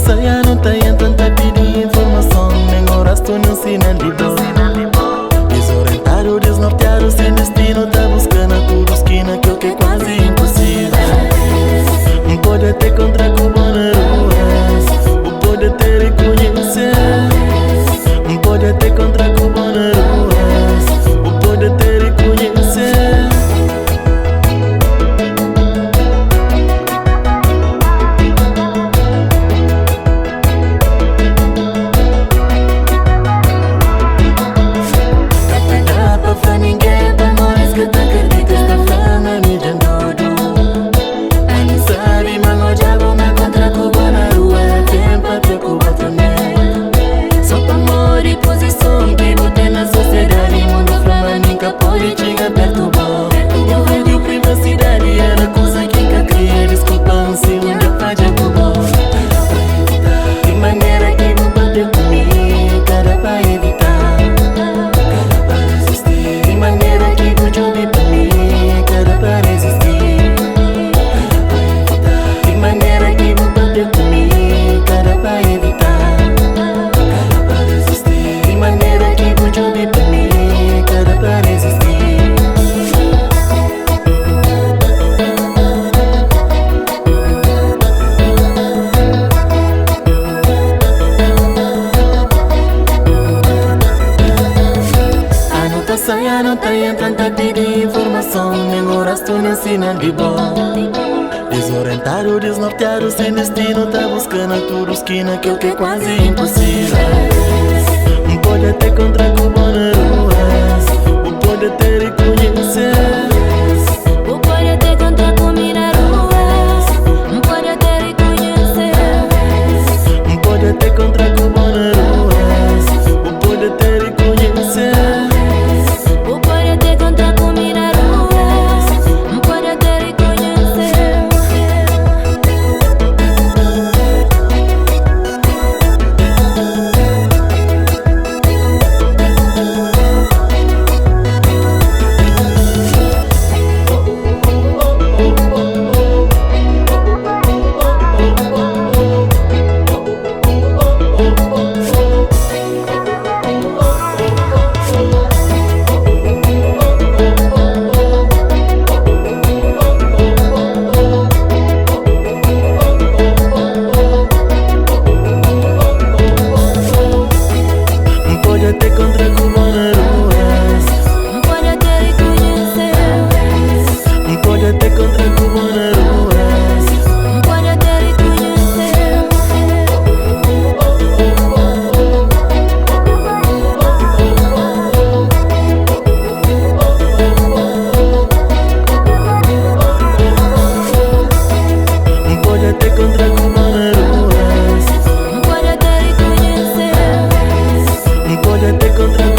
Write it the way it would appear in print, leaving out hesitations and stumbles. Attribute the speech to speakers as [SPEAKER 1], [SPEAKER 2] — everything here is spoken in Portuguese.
[SPEAKER 1] Saya não tem tanta pedir informação, nem horas tu não ensina de bom. Desorientado, desnorteado, sem destino, tá buscando a tua esquina, que é o que é quase impossível. Pode ter contra como na rua, pode ter e conhecer. Pode ter contra como na rua, pode ter e conhecer. Política perturbou. Eu vejo privacidade, era coisa que nunca cria. Desculpa, se onde a paz acabou. De maneira que não pode comigo, cara pra evitar, cara pra resistir. De maneira que vou jogar pra mim, cara pra resistir, cara pra evitar. De maneira que não pode comigo, cara pra evitar, cara pra resistir. De maneira que vou jogar pra mim, cara pra resistir. Saya não tem tanta pedir informação, nem horas tu não ensina de bom. Desorientado, desnorteado, sem destino, tá buscando a tua esquina, que é o que é quase impossível. Pode ter contra como na rua, pode ter e conhecer.
[SPEAKER 2] Pode ter contra como na rua, pode ter e conhecer.
[SPEAKER 1] Pode ter contra como na rua, pode ter e conhecer. Pode ter contra como na rua,
[SPEAKER 2] pode ter e conhecer.
[SPEAKER 1] pode ter contra como na rua,
[SPEAKER 2] pode ter e conhecer.
[SPEAKER 1] pode ter contra como na rua,
[SPEAKER 2] Pode ter e conhecer.
[SPEAKER 1] pode ter contra